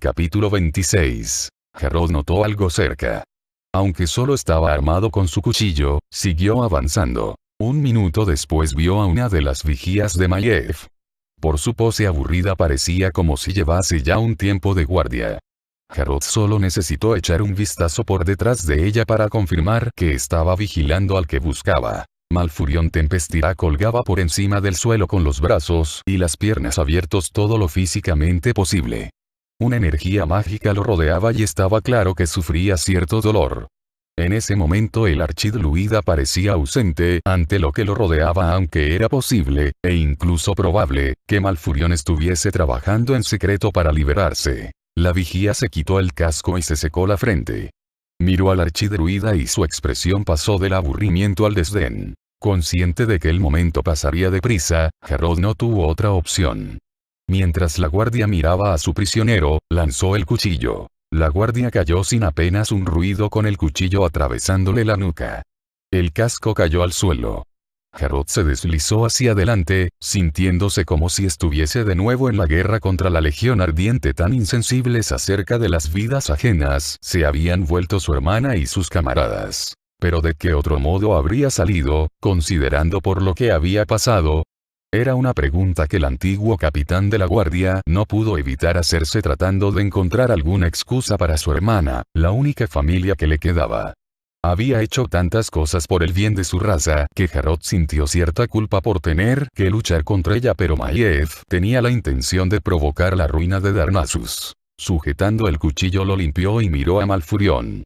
Capítulo 26. Harrod notó algo cerca. Aunque solo estaba armado con su cuchillo, siguió avanzando. Un minuto después vio a una de las vigías de Maiev. Por su pose aburrida parecía como si llevase ya un tiempo de guardia. Harrod solo necesitó echar un vistazo por detrás de ella para confirmar que estaba vigilando al que buscaba. Malfurion Tempestira colgaba por encima del suelo con los brazos y las piernas abiertos todo lo físicamente posible. Una energía mágica lo rodeaba y estaba claro que sufría cierto dolor. En ese momento el archidruida parecía ausente ante lo que lo rodeaba, aunque era posible, e incluso probable, que Malfurion estuviese trabajando en secreto para liberarse. La vigía se quitó el casco y se secó la frente. Miró al archidruida y su expresión pasó del aburrimiento al desdén. Consciente de que el momento pasaría deprisa, Harrod no tuvo otra opción. Mientras la guardia miraba a su prisionero, lanzó el cuchillo. La guardia cayó sin apenas un ruido con el cuchillo atravesándole la nuca. El casco cayó al suelo. Harrod se deslizó hacia adelante, sintiéndose como si estuviese de nuevo en la guerra contra la Legión Ardiente. Tan insensibles acerca de las vidas ajenas se habían vuelto su hermana y sus camaradas. Pero ¿de qué otro modo habría salido, considerando por lo que había pasado? Era una pregunta que el antiguo capitán de la guardia no pudo evitar hacerse, tratando de encontrar alguna excusa para su hermana, la única familia que le quedaba. Había hecho tantas cosas por el bien de su raza que Harrod sintió cierta culpa por tener que luchar contra ella, pero Maiev tenía la intención de provocar la ruina de Darnassus. Sujetando el cuchillo lo limpió y miró a Malfurion.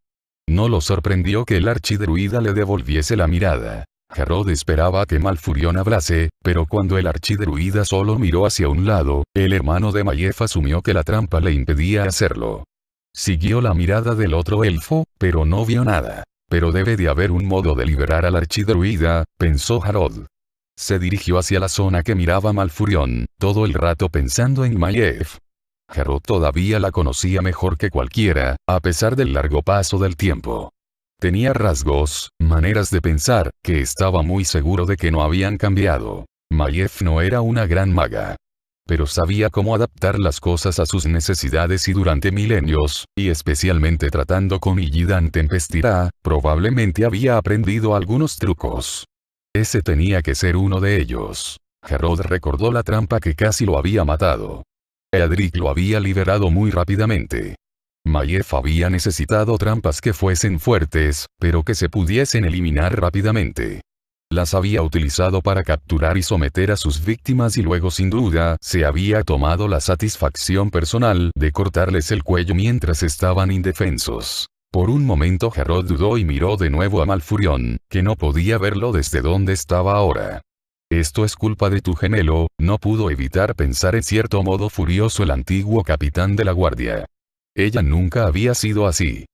No lo sorprendió que el archidruida le devolviese la mirada. Harrod esperaba que Malfurion hablase, pero cuando el archidruida solo miró hacia un lado, el hermano de Maiev asumió que la trampa le impedía hacerlo. Siguió la mirada del otro elfo, pero no vio nada. Pero debe de haber un modo de liberar al archidruida, pensó Harrod. Se dirigió hacia la zona que miraba Malfurion, todo el rato pensando en Maiev. Harrod todavía la conocía mejor que cualquiera, a pesar del largo paso del tiempo. Tenía rasgos, maneras de pensar, que estaba muy seguro de que no habían cambiado. Maiev no era una gran maga. Pero sabía cómo adaptar las cosas a sus necesidades, y durante milenios, y especialmente tratando con Illidan Tempestira, probablemente había aprendido algunos trucos. Ese tenía que ser uno de ellos. Harrod recordó la trampa que casi lo había matado. Eadric lo había liberado muy rápidamente. Maiev había necesitado trampas que fuesen fuertes, pero que se pudiesen eliminar rápidamente. Las había utilizado para capturar y someter a sus víctimas, y luego sin duda se había tomado la satisfacción personal de cortarles el cuello mientras estaban indefensos. Por un momento Harrod dudó y miró de nuevo a Malfurion, que no podía verlo desde donde estaba ahora. «Esto es culpa de tu gemelo», no pudo evitar pensar en cierto modo furioso el antiguo capitán de la guardia. Ella nunca había sido así.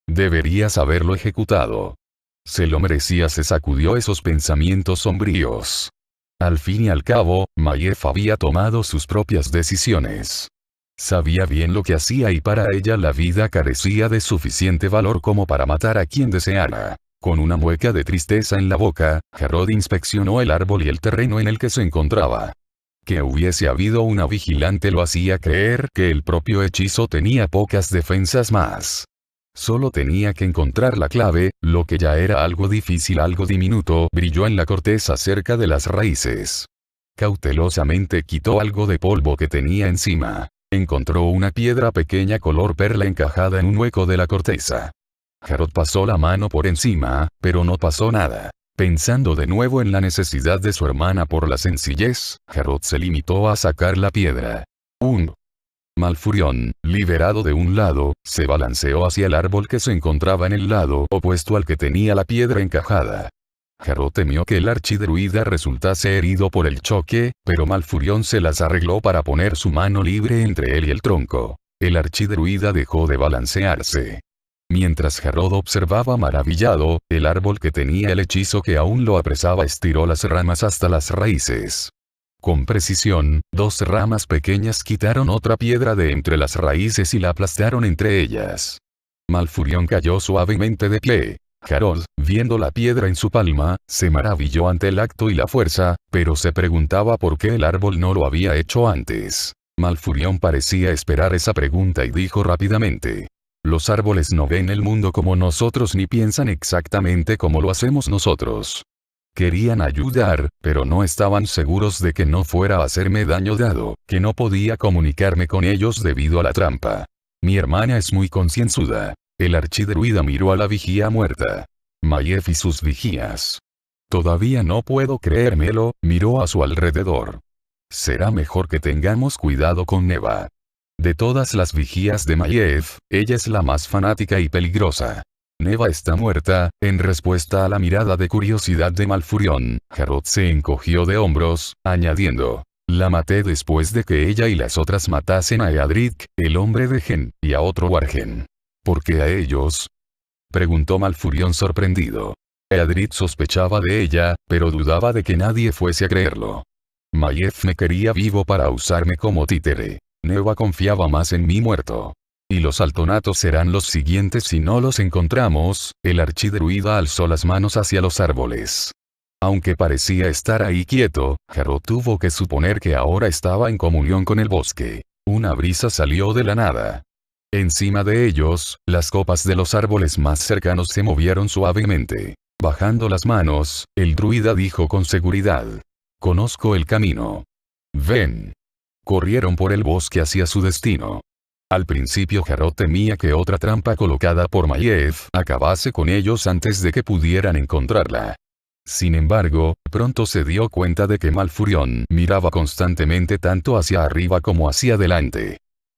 Deberías haberlo ejecutado. Se lo merecía. Se sacudió esos pensamientos sombríos. Al fin y al cabo, Maiev había tomado sus propias decisiones. Sabía bien lo que hacía, y para ella la vida carecía de suficiente valor como para matar a quien deseara. Con una mueca de tristeza en la boca, Harrod inspeccionó el árbol y el terreno en el que se encontraba. Que hubiese habido una vigilante lo hacía creer que el propio hechizo tenía pocas defensas más. Solo tenía que encontrar la clave, lo que ya era algo difícil. Algo diminuto brilló en la corteza cerca de las raíces. Cautelosamente quitó algo de polvo que tenía encima. Encontró una piedra pequeña color perla encajada en un hueco de la corteza. Harrod pasó la mano por encima, pero no pasó nada. Pensando de nuevo en la necesidad de su hermana por la sencillez, Harrod se limitó a sacar la piedra. Malfurion, liberado de un lado, se balanceó hacia el árbol que se encontraba en el lado opuesto al que tenía la piedra encajada. Harrod temió que el archidruida resultase herido por el choque, pero Malfurion se las arregló para poner su mano libre entre él y el tronco. El archidruida dejó de balancearse. Mientras Harrod observaba maravillado, el árbol que tenía el hechizo que aún lo apresaba estiró las ramas hasta las raíces. Con precisión, dos ramas pequeñas quitaron otra piedra de entre las raíces y la aplastaron entre ellas. Malfurion cayó suavemente de pie. Harrod, viendo la piedra en su palma, se maravilló ante el acto y la fuerza, pero se preguntaba por qué el árbol no lo había hecho antes. Malfurión parecía esperar esa pregunta y dijo rápidamente. Los árboles no ven el mundo como nosotros ni piensan exactamente como lo hacemos nosotros. Querían ayudar, pero no estaban seguros de que no fuera a hacerme daño dado que no podía comunicarme con ellos debido a la trampa. Mi hermana es muy concienzuda. El archidruida miró a la vigía muerta. Mayef y sus vigías. Todavía no puedo creérmelo, miró a su alrededor. Será mejor que tengamos cuidado con Neva. De todas las vigías de Mayef, ella es la más fanática y peligrosa. Neva está muerta. En respuesta a la mirada de curiosidad de Malfurión, Jarod se encogió de hombros, añadiendo. La maté después de que ella y las otras matasen a Eadric, el hombre de Gen, y a otro Wargen. ¿Por qué a ellos? Preguntó Malfurión sorprendido. Eadric sospechaba de ella, pero dudaba de que nadie fuese a creerlo. Mayef me quería vivo para usarme como títere. Neva confiaba más en mí muerto. Y los altonatos serán los siguientes si no los encontramos. El archidruida alzó las manos hacia los árboles. Aunque parecía estar ahí quieto, Jarod tuvo que suponer que ahora estaba en comunión con el bosque. Una brisa salió de la nada. Encima de ellos, las copas de los árboles más cercanos se movieron suavemente. Bajando las manos, el druida dijo con seguridad. Conozco el camino. Ven. Corrieron por el bosque hacia su destino. Al principio Jarod temía que otra trampa colocada por Mayef acabase con ellos antes de que pudieran encontrarla. Sin embargo, pronto se dio cuenta de que Malfurión miraba constantemente tanto hacia arriba como hacia adelante.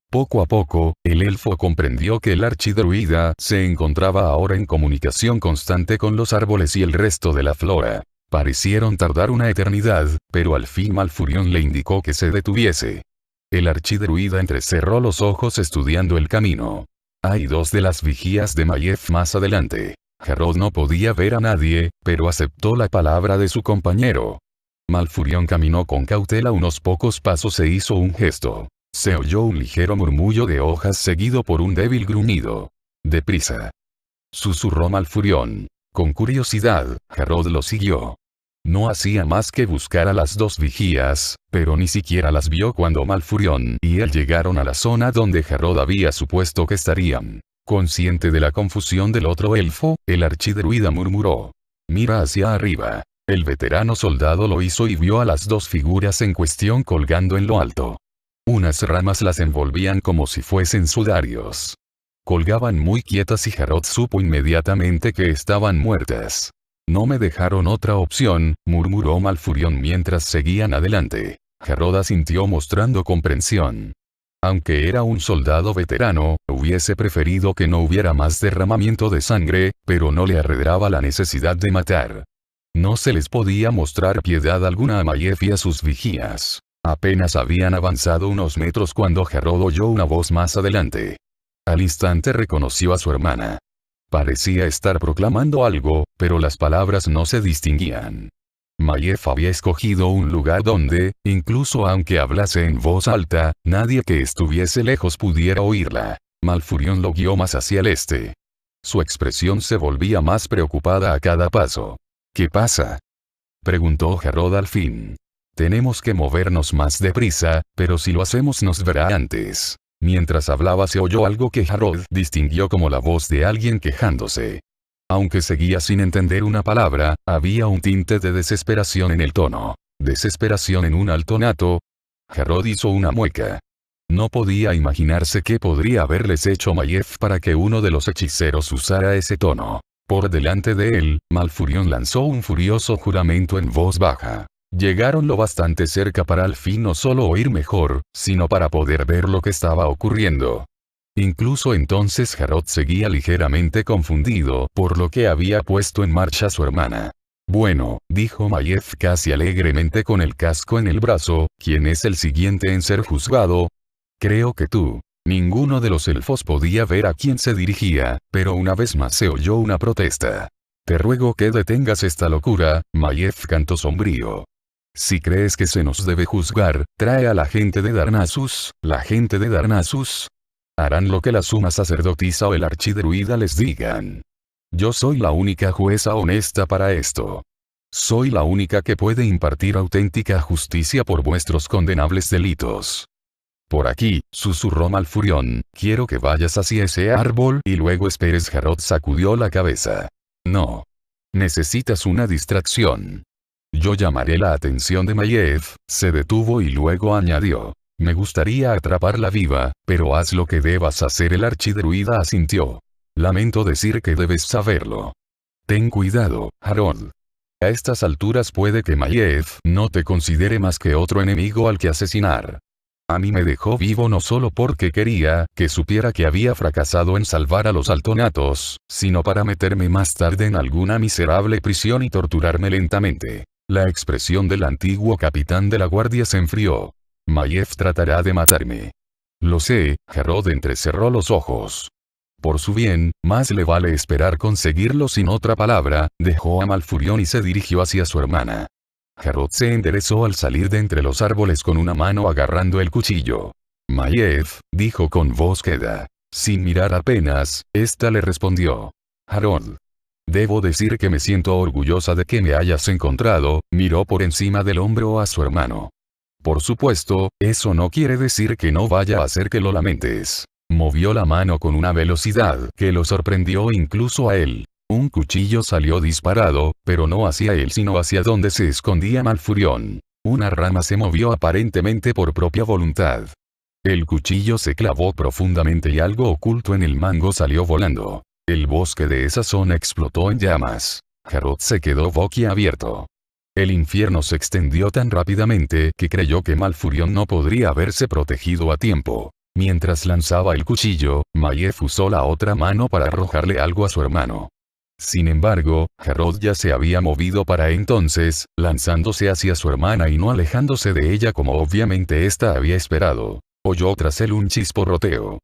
Poco a poco, el elfo comprendió que el archidruida se encontraba ahora en comunicación constante con los árboles y el resto de la flora. Parecieron tardar una eternidad, pero al fin Malfurión le indicó que se detuviese. El archidruida entrecerró los ojos estudiando el camino. Hay dos de las vigías de Mayef más adelante. Jarod no podía ver a nadie, pero aceptó la palabra de su compañero. Malfurión caminó con cautela unos pocos pasos e hizo un gesto. Se oyó un ligero murmullo de hojas seguido por un débil gruñido. «Deprisa», susurró Malfurión. Con curiosidad, Jarod lo siguió. No hacía más que buscar a las dos vigías, pero ni siquiera las vio cuando Malfurión y él llegaron a la zona donde Jarod había supuesto que estarían. Consciente de la confusión del otro elfo, el archidruida murmuró. «Mira hacia arriba». El veterano soldado lo hizo y vio a las dos figuras en cuestión colgando en lo alto. Unas ramas las envolvían como si fuesen sudarios. Colgaban muy quietas y Jarod supo inmediatamente que estaban muertas. «No me dejaron otra opción», murmuró Malfurión mientras seguían adelante. Jarod asintió mostrando comprensión. Aunque era un soldado veterano, hubiese preferido que no hubiera más derramamiento de sangre, pero no le arredraba la necesidad de matar. No se les podía mostrar piedad alguna a Mayef y a sus vigías. Apenas habían avanzado unos metros cuando Jarod oyó una voz más adelante. Al instante reconoció a su hermana. Parecía estar proclamando algo, pero las palabras no se distinguían. Mayef había escogido un lugar donde, incluso aunque hablase en voz alta, nadie que estuviese lejos pudiera oírla. Malfurión lo guió más hacia el este. Su expresión se volvía más preocupada a cada paso. «¿Qué pasa?», preguntó Jarod al fin. «Tenemos que movernos más deprisa, pero si lo hacemos nos verá antes». Mientras hablaba se oyó algo que Jarod distinguió como la voz de alguien quejándose. Aunque seguía sin entender una palabra, había un tinte de desesperación en el tono. ¿Desesperación en un altonato? Jarod hizo una mueca. No podía imaginarse qué podría haberles hecho Mayef para que uno de los hechiceros usara ese tono. Por delante de él, Malfurión lanzó un furioso juramento en voz baja. Llegaron lo bastante cerca para al fin no solo oír mejor, sino para poder ver lo que estaba ocurriendo. Incluso entonces Jarod seguía ligeramente confundido por lo que había puesto en marcha su hermana. «Bueno», dijo Mayef casi alegremente con el casco en el brazo, «¿quién es el siguiente en ser juzgado?» «Creo que tú». Ninguno de los elfos podía ver a quién se dirigía, pero una vez más se oyó una protesta. «Te ruego que detengas esta locura», Mayef cantó sombrío. «Si crees que se nos debe juzgar, trae a la gente de Darnassus, la gente de Darnassus. Harán lo que la suma sacerdotisa o el archidruida les digan. Yo soy la única jueza honesta para esto. Soy la única que puede impartir auténtica justicia por vuestros condenables delitos». Por aquí, susurró Malfurion, quiero que vayas hacia ese árbol y luego esperes. Harrod sacudió la cabeza. No. Necesitas una distracción. Yo llamaré la atención de Maiev, se detuvo y luego añadió. Me gustaría atraparla viva, pero haz lo que debas hacer. El archidruida asintió. Lamento decir que debes saberlo. Ten cuidado, Harrod. A estas alturas puede que Maiev no te considere más que otro enemigo al que asesinar. A mí me dejó vivo no solo porque quería que supiera que había fracasado en salvar a los altonatos, sino para meterme más tarde en alguna miserable prisión y torturarme lentamente. La expresión del antiguo capitán de la guardia se enfrió. Maiev tratará de matarme. Lo sé. Harrod entrecerró los ojos. Por su bien, más le vale esperar conseguirlo. Sin otra palabra, dejó a Malfurion y se dirigió hacia su hermana. Harrod se enderezó al salir de entre los árboles con una mano agarrando el cuchillo. Maiev, dijo con voz queda. Sin mirar apenas, ésta le respondió. Harrod. Debo decir que me siento orgullosa de que me hayas encontrado. Miró por encima del hombro a su hermano. Por supuesto, eso no quiere decir que no vaya a hacer que lo lamentes. Movió la mano con una velocidad que lo sorprendió incluso a él. Un cuchillo salió disparado, pero no hacia él sino hacia donde se escondía Malfurion. Una rama se movió aparentemente por propia voluntad. El cuchillo se clavó profundamente y algo oculto en el mango salió volando. El bosque de esa zona explotó en llamas. Harrod se quedó boquiabierto. El infierno se extendió tan rápidamente que creyó que Malfurion no podría haberse protegido a tiempo. Mientras lanzaba el cuchillo, Maiev usó la otra mano para arrojarle algo a su hermano. Sin embargo, Harrod ya se había movido para entonces, lanzándose hacia su hermana y no alejándose de ella como obviamente ésta había esperado. Oyó tras él un chisporroteo.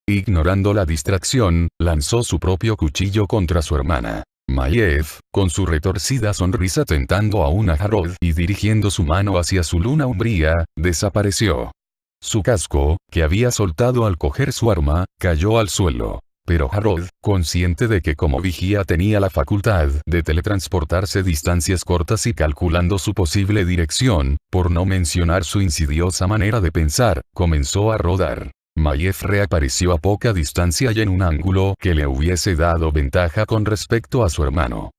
Ignorando la distracción, lanzó su propio cuchillo contra su hermana. Maiev, con su retorcida sonrisa tentando aún a Harrod y dirigiendo su mano hacia su luna umbría, desapareció. Su casco, que había soltado al coger su arma, cayó al suelo. Pero Harrod, consciente de que como vigía tenía la facultad de teletransportarse distancias cortas y calculando su posible dirección, por no mencionar su insidiosa manera de pensar, comenzó a rodar. Maiev reapareció a poca distancia y en un ángulo que le hubiese dado ventaja con respecto a su hermano.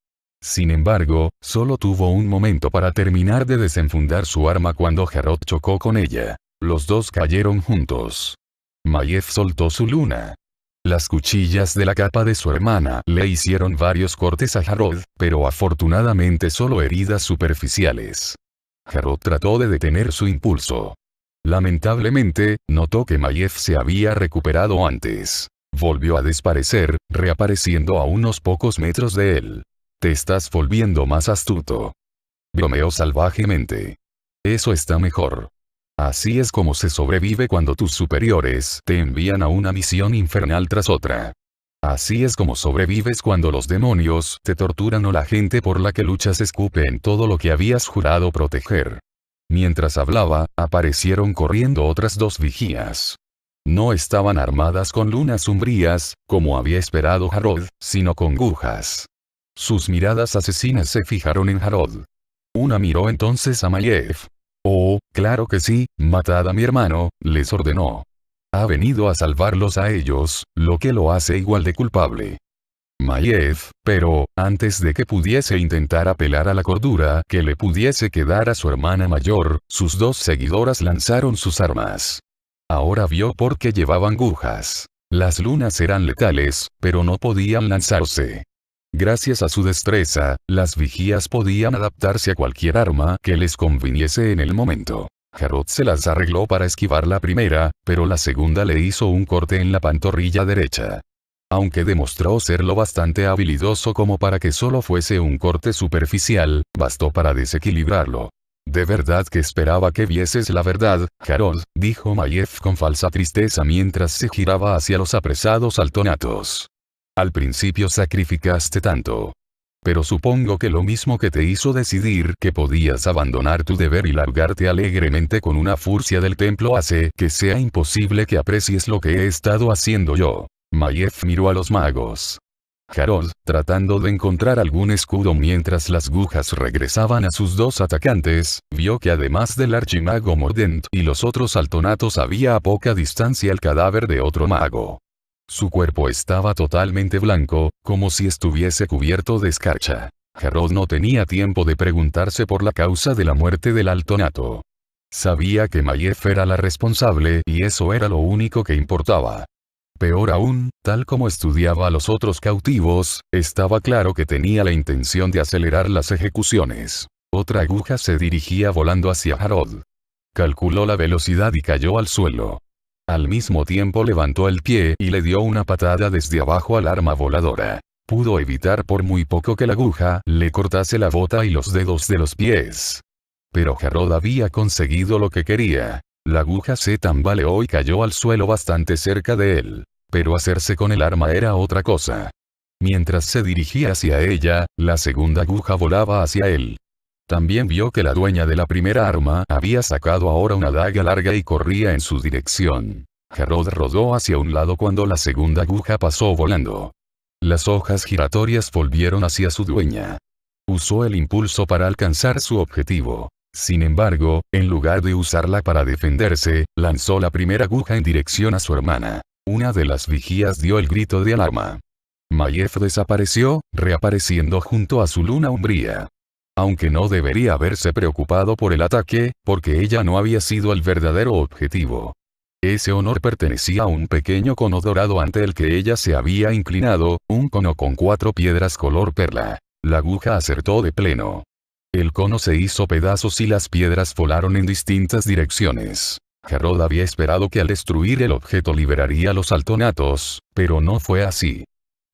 Sin embargo, solo tuvo un momento para terminar de desenfundar su arma cuando Harrod chocó con ella. Los dos cayeron juntos. Maiev soltó su luna. Las cuchillas de la capa de su hermana le hicieron varios cortes a Harrod, pero afortunadamente solo heridas superficiales. Harrod trató de detener su impulso. Lamentablemente, notó que Maiev se había recuperado antes. Volvió a desaparecer, reapareciendo a unos pocos metros de él. Te estás volviendo más astuto. Bromeó salvajemente. Eso está mejor. Así es como se sobrevive cuando tus superiores te envían a una misión infernal tras otra. Así es como sobrevives cuando los demonios te torturan o la gente por la que luchas escupe en todo lo que habías jurado proteger. Mientras hablaba, aparecieron corriendo otras dos vigías. No estaban armadas con lunas umbrías, como había esperado Harrod, sino con agujas. Sus miradas asesinas se fijaron en Harrod. Una miró entonces a Maiev. Oh, claro que sí, matad a mi hermano, les ordenó. Ha venido a salvarlos a ellos, lo que lo hace igual de culpable. Maiev, pero, antes de que pudiese intentar apelar a la cordura que le pudiese quedar a su hermana mayor, sus dos seguidoras lanzaron sus armas. Ahora vio por qué llevaban agujas. Las lunas eran letales, pero no podían lanzarse. Gracias a su destreza, las vigías podían adaptarse a cualquier arma que les conviniese en el momento. Harrod se las arregló para esquivar la primera, pero la segunda le hizo un corte en la pantorrilla derecha. Aunque demostró ser lo bastante habilidoso como para que solo fuese un corte superficial, bastó para desequilibrarlo. De verdad que esperaba que vieses la verdad, Harrod, dijo Maiev con falsa tristeza mientras se giraba hacia los apresados altonatos. Al principio sacrificaste tanto. Pero supongo que lo mismo que te hizo decidir que podías abandonar tu deber y largarte alegremente con una furcia del templo hace que sea imposible que aprecies lo que he estado haciendo yo. Maiev miró a los magos. Harold, tratando de encontrar algún escudo mientras las agujas regresaban a sus dos atacantes, vio que además del archimago Mordent y los otros altonatos había a poca distancia el cadáver de otro mago. Su cuerpo estaba totalmente blanco, como si estuviese cubierto de escarcha. Harold no tenía tiempo de preguntarse por la causa de la muerte del altonato. Sabía que Mayef era la responsable y eso era lo único que importaba. Peor aún, tal como estudiaba a los otros cautivos, estaba claro que tenía la intención de acelerar las ejecuciones. Otra aguja se dirigía volando hacia Harold. Calculó la velocidad y cayó al suelo. Al mismo tiempo levantó el pie y le dio una patada desde abajo al arma voladora. Pudo evitar por muy poco que la aguja le cortase la bota y los dedos de los pies. Pero Harold había conseguido lo que quería. La aguja se tambaleó y cayó al suelo bastante cerca de él. Pero hacerse con el arma era otra cosa. Mientras se dirigía hacia ella, la segunda aguja volaba hacia él. También vio que la dueña de la primera arma había sacado ahora una daga larga y corría en su dirección. Harold rodó hacia un lado cuando la segunda aguja pasó volando. Las hojas giratorias volvieron hacia su dueña. Usó el impulso para alcanzar su objetivo. Sin embargo, en lugar de usarla para defenderse, lanzó la primera aguja en dirección a su hermana. Una de las vigías dio el grito de alarma. Mayef desapareció, reapareciendo junto a su luna umbría. Aunque no debería haberse preocupado por el ataque, porque ella no había sido el verdadero objetivo. Ese honor pertenecía a un pequeño cono dorado ante el que ella se había inclinado, un cono con 4 piedras color perla. La aguja acertó de pleno. El cono se hizo pedazos y las piedras volaron en distintas direcciones. Harold había esperado que al destruir el objeto liberaría a los altonatos, pero no fue así.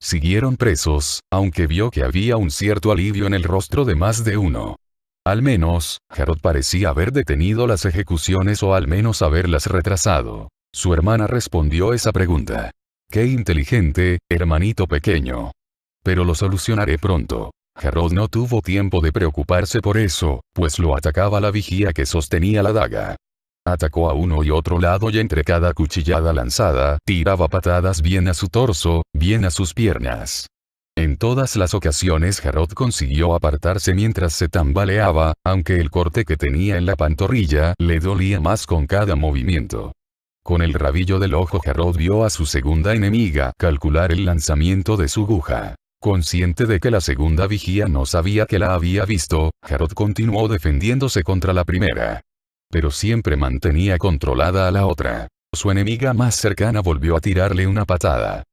Siguieron presos, aunque vio que había un cierto alivio en el rostro de más de uno. Al menos, Harold parecía haber detenido las ejecuciones o al menos haberlas retrasado. Su hermana respondió esa pregunta. ¡Qué inteligente, hermanito pequeño! Pero lo solucionaré pronto. Harold no tuvo tiempo de preocuparse por eso, pues lo atacaba la vigía que sostenía la daga. Atacó a uno y otro lado y entre cada cuchillada lanzada, tiraba patadas bien a su torso, bien a sus piernas. En todas las ocasiones Harold consiguió apartarse mientras se tambaleaba, aunque el corte que tenía en la pantorrilla le dolía más con cada movimiento. Con el rabillo del ojo Harold vio a su segunda enemiga calcular el lanzamiento de su aguja. Consciente de que la segunda vigía no sabía que la había visto, Harold continuó defendiéndose contra la primera. Pero siempre mantenía controlada a la otra. Su enemiga más cercana volvió a tirarle una patada.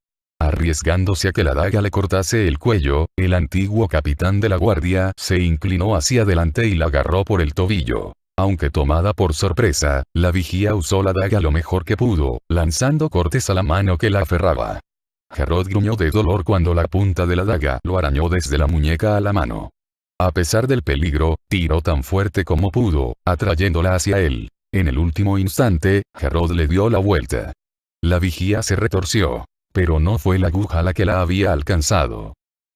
Arriesgándose a que la daga le cortase el cuello, el antiguo capitán de la guardia se inclinó hacia adelante y la agarró por el tobillo. Aunque tomada por sorpresa, la vigía usó la daga lo mejor que pudo, lanzando cortes a la mano que la aferraba. Harold gruñó de dolor cuando la punta de la daga lo arañó desde la muñeca a la mano. A pesar del peligro, tiró tan fuerte como pudo, atrayéndola hacia él. En el último instante, Harold le dio la vuelta. La vigía se retorció. Pero no fue la aguja la que la había alcanzado.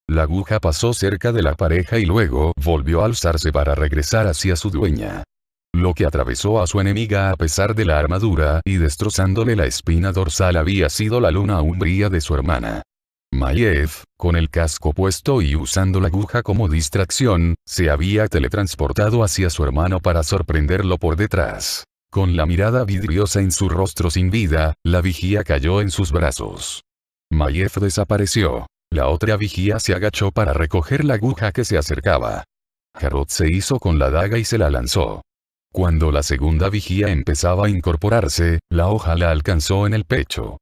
La aguja pasó cerca de la pareja y luego volvió a alzarse para regresar hacia su dueña. Lo que atravesó a su enemiga a pesar de la armadura y destrozándole la espina dorsal había sido la luna umbría de su hermana. Mayef, con el casco puesto y usando la aguja como distracción, se había teletransportado hacia su hermano para sorprenderlo por detrás. Con la mirada vidriosa en su rostro sin vida, la vigía cayó en sus brazos. Mayef desapareció. La otra vigía se agachó para recoger la aguja que se acercaba. Harold se hizo con la daga y se la lanzó. Cuando la segunda vigía empezaba a incorporarse, la hoja la alcanzó en el pecho.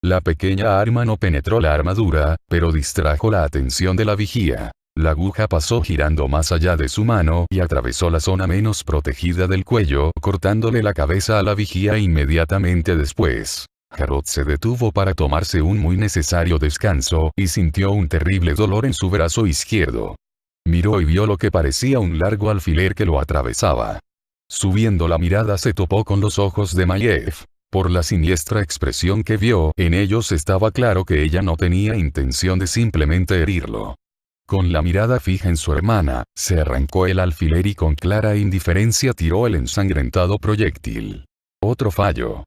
La pequeña arma no penetró la armadura, pero distrajo la atención de la vigía. La aguja pasó girando más allá de su mano y atravesó la zona menos protegida del cuello, cortándole la cabeza a la vigía inmediatamente después. Harold se detuvo para tomarse un muy necesario descanso y sintió un terrible dolor en su brazo izquierdo. Miró y vio lo que parecía un largo alfiler que lo atravesaba. Subiendo la mirada se topó con los ojos de Mayef. Por la siniestra expresión que vio en ellos estaba claro que ella no tenía intención de simplemente herirlo. Con la mirada fija en su hermana, se arrancó el alfiler y con clara indiferencia tiró el ensangrentado proyectil. Otro fallo.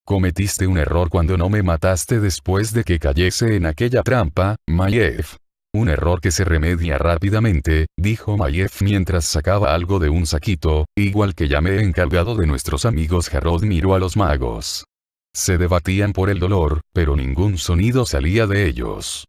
Cometiste un error cuando no me mataste después de que cayese en aquella trampa, Mayef. Un error que se remedia rápidamente, dijo Maiev mientras sacaba algo de un saquito, igual que ya me he encargado de nuestros amigos. Harrod miró a los magos. Se debatían por el dolor, pero ningún sonido salía de ellos.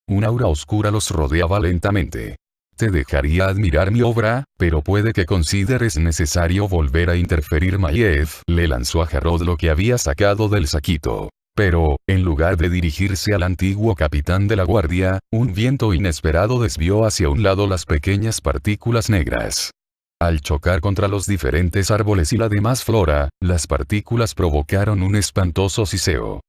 Un aura oscura los rodeaba lentamente. Te dejaría admirar mi obra, pero puede que consideres necesario volver a interferir. Maiev le lanzó a Harrod lo que había sacado del saquito. Pero, en lugar de dirigirse al antiguo capitán de la guardia, un viento inesperado desvió hacia un lado las pequeñas partículas negras. Al chocar contra los diferentes árboles y la demás flora, las partículas provocaron un espantoso siseo.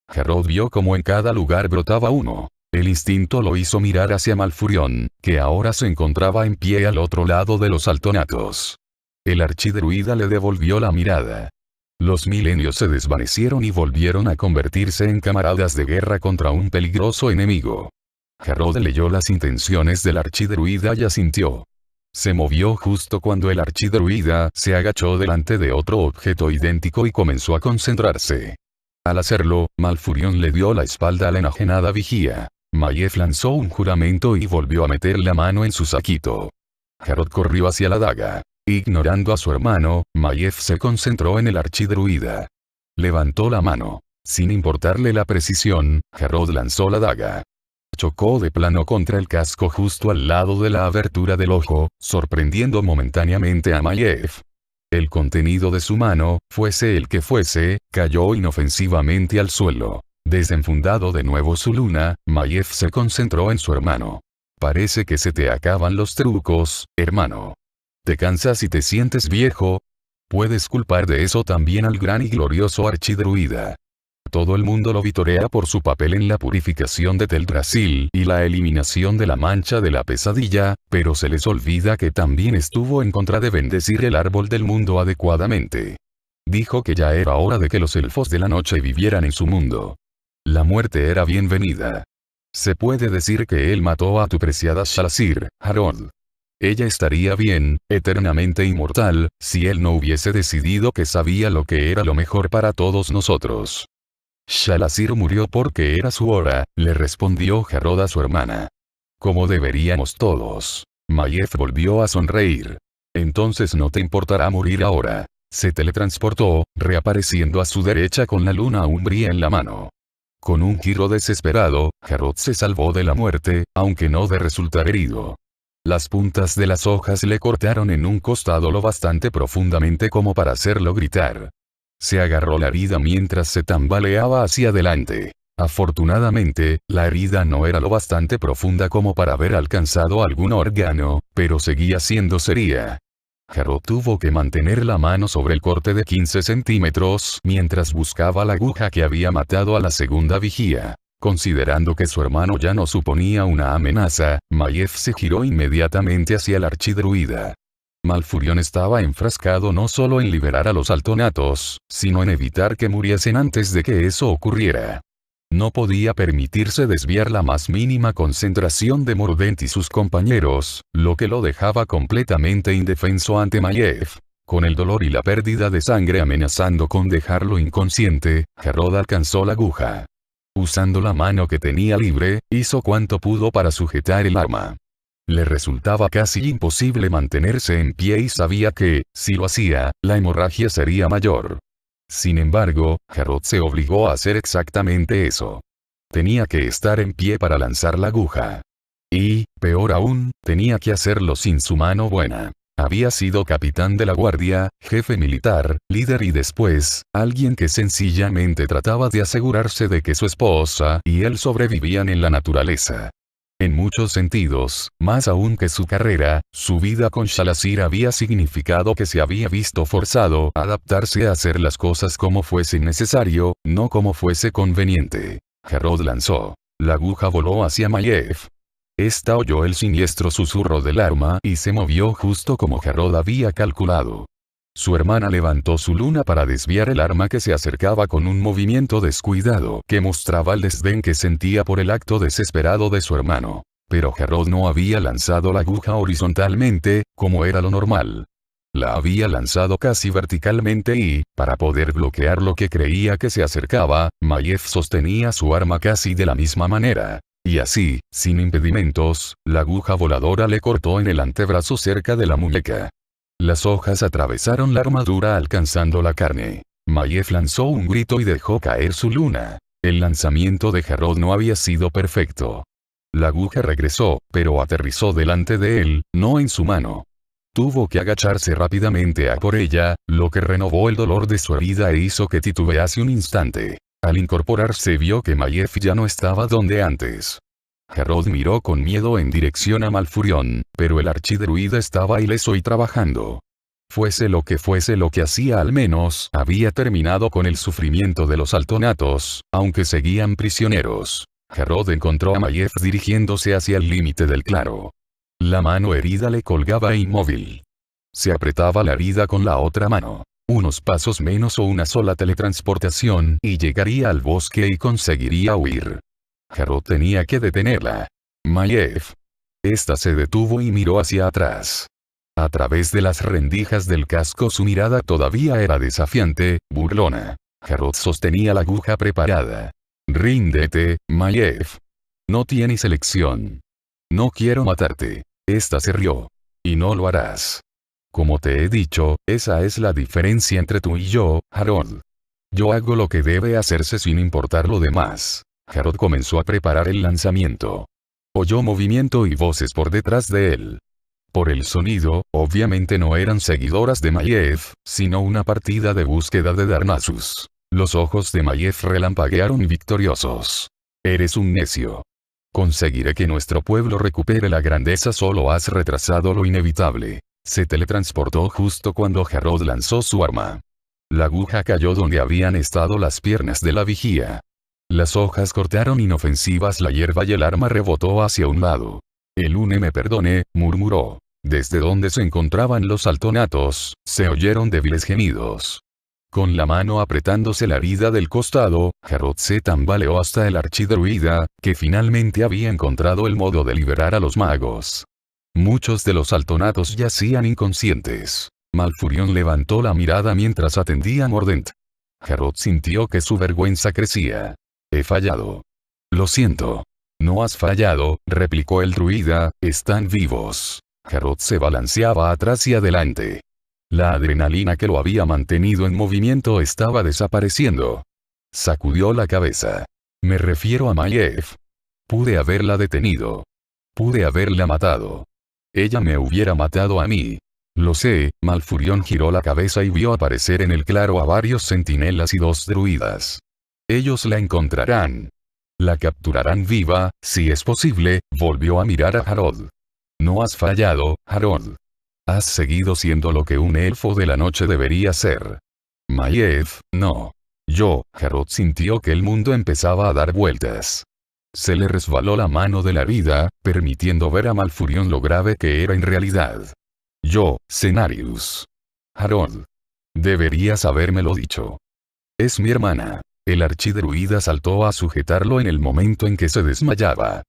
Harrod vio cómo en cada lugar brotaba uno. El instinto lo hizo mirar hacia Malfurion, que ahora se encontraba en pie al otro lado de los altonatos. El archidruida le devolvió la mirada. Los milenios se desvanecieron y volvieron a convertirse en camaradas de guerra contra un peligroso enemigo. Harrod leyó las intenciones del archidruida y asintió. Se movió justo cuando el archidruida se agachó delante de otro objeto idéntico y comenzó a concentrarse. Al hacerlo, Malfurion le dio la espalda a la enajenada vigía. Maiev lanzó un juramento y volvió a meter la mano en su saquito. Harrod corrió hacia la daga. Ignorando a su hermano, Maiev se concentró en el archidruida. Levantó la mano. Sin importarle la precisión, Harrod lanzó la daga. Chocó de plano contra el casco justo al lado de la abertura del ojo, sorprendiendo momentáneamente a Maiev. El contenido de su mano, fuese el que fuese, cayó inofensivamente al suelo. Desenfundado de nuevo su luna, Maiev se concentró en su hermano. Parece que se te acaban los trucos, hermano. ¿Te cansas y te sientes viejo? Puedes culpar de eso también al gran y glorioso archidruida. Todo el mundo lo vitorea por su papel en la purificación de Teldrassil y la eliminación de la mancha de la pesadilla, pero se les olvida que también estuvo en contra de bendecir el árbol del mundo adecuadamente. Dijo que ya era hora de que los elfos de la noche vivieran en su mundo. La muerte era bienvenida. Se puede decir que él mató a tu preciada Shalazir, Harrod. Ella estaría bien, eternamente inmortal, si él no hubiese decidido que sabía lo que era lo mejor para todos nosotros. Shalazir murió porque era su hora, le respondió Harrod a su hermana. Como deberíamos todos. Maiev volvió a sonreír. Entonces no te importará morir ahora. Se teletransportó, reapareciendo a su derecha con la luna umbría en la mano. Con un giro desesperado, Harrod se salvó de la muerte, aunque no de resultar herido. Las puntas de las hojas le cortaron en un costado lo bastante profundamente como para hacerlo gritar. Se agarró la herida mientras se tambaleaba hacia adelante. Afortunadamente, la herida no era lo bastante profunda como para haber alcanzado algún órgano, pero seguía siendo seria. Harrod tuvo que mantener la mano sobre el corte de 15 centímetros mientras buscaba la aguja que había matado a la segunda vigía. Considerando que su hermano ya no suponía una amenaza, Maiev se giró inmediatamente hacia el archidruida. Malfurion estaba enfrascado no solo en liberar a los altonatos, sino en evitar que muriesen antes de que eso ocurriera. No podía permitirse desviar la más mínima concentración de Mordent y sus compañeros, lo que lo dejaba completamente indefenso ante Maiev. Con el dolor y la pérdida de sangre amenazando con dejarlo inconsciente, Harrod alcanzó la aguja. Usando la mano que tenía libre, hizo cuanto pudo para sujetar el arma. Le resultaba casi imposible mantenerse en pie y sabía que, si lo hacía, la hemorragia sería mayor. Sin embargo, Harrod se obligó a hacer exactamente eso. Tenía que estar en pie para lanzar la aguja. Y, peor aún, tenía que hacerlo sin su mano buena. Había sido capitán de la guardia, jefe militar, líder y después, alguien que sencillamente trataba de asegurarse de que su esposa y él sobrevivían en la naturaleza. En muchos sentidos, más aún que su carrera, su vida con Shalazir había significado que se había visto forzado a adaptarse a hacer las cosas como fuese necesario, no como fuese conveniente. Harrod lanzó. La aguja voló hacia Maiev. Esta oyó el siniestro susurro del arma y se movió justo como Harrod había calculado. Su hermana levantó su luna para desviar el arma que se acercaba con un movimiento descuidado que mostraba el desdén que sentía por el acto desesperado de su hermano. Pero Harrod no había lanzado la aguja horizontalmente, como era lo normal. La había lanzado casi verticalmente y, para poder bloquear lo que creía que se acercaba, Maiev sostenía su arma casi de la misma manera. Y así, sin impedimentos, la aguja voladora le cortó en el antebrazo cerca de la muñeca. Las hojas atravesaron la armadura alcanzando la carne. Maiev lanzó un grito y dejó caer su luna. El lanzamiento de Harrold no había sido perfecto. La aguja regresó, pero aterrizó delante de él, no en su mano. Tuvo que agacharse rápidamente a por ella, lo que renovó el dolor de su herida e hizo que titubease un instante. Al incorporarse vio que Maiev ya no estaba donde antes. Harrold miró con miedo en dirección a Malfurion, pero el archidruida estaba ileso y trabajando. Fuese lo que hacía, al menos había terminado con el sufrimiento de los altonatos, aunque seguían prisioneros. Harrold encontró a Maiev dirigiéndose hacia el límite del claro. La mano herida le colgaba inmóvil. Se apretaba la herida con la otra mano. Unos pasos menos o una sola teletransportación y llegaría al bosque y conseguiría huir. Harrold tenía que detenerla. Maiev. Esta se detuvo y miró hacia atrás. A través de las rendijas del casco su mirada todavía era desafiante, burlona. Harrold sostenía la aguja preparada. Ríndete, Maiev. No tienes elección. No quiero matarte. Esta se rió. Y no lo harás. Como te he dicho, esa es la diferencia entre tú y yo, Harrold. Yo hago lo que debe hacerse sin importar lo demás. Harrold comenzó a preparar el lanzamiento. Oyó movimiento y voces por detrás de él. Por el sonido, obviamente no eran seguidoras de Maiev, sino una partida de búsqueda de Darnassus. Los ojos de Maiev relampaguearon victoriosos. Eres un necio. Conseguiré que nuestro pueblo recupere la grandeza, solo has retrasado lo inevitable. Se teletransportó justo cuando Harrold lanzó su arma. La aguja cayó donde habían estado las piernas de la vigía. Las hojas cortaron inofensivas la hierba y el arma rebotó hacia un lado. El une me perdone, murmuró. Desde donde se encontraban los altonatos, se oyeron débiles gemidos. Con la mano apretándose la herida del costado, Harrold se tambaleó hasta el archidruida, que finalmente había encontrado el modo de liberar a los magos. Muchos de los altonatos yacían inconscientes. Malfurion levantó la mirada mientras atendía a Mordent. Harrold sintió que su vergüenza crecía. He fallado. Lo siento. No has fallado, replicó el druida, están vivos. Harrold se balanceaba atrás y adelante. La adrenalina que lo había mantenido en movimiento estaba desapareciendo. Sacudió la cabeza. Me refiero a Maiev. Pude haberla detenido. Pude haberla matado. Ella me hubiera matado a mí. Lo sé. Malfurion giró la cabeza y vio aparecer en el claro a varios centinelas y 2 druidas. Ellos la encontrarán. La capturarán viva, si es posible. Volvió a mirar a Harrold. No has fallado, Harrold. Has seguido siendo lo que un elfo de la noche debería ser. Maiev, no. Harrold sintió que el mundo empezaba a dar vueltas. Se le resbaló la mano de la herida, permitiendo ver a Malfurion lo grave que era en realidad. Cenarius. Harrold. Deberías habérmelo dicho. Es mi hermana. El archidruida saltó a sujetarlo en el momento en que se desmayaba.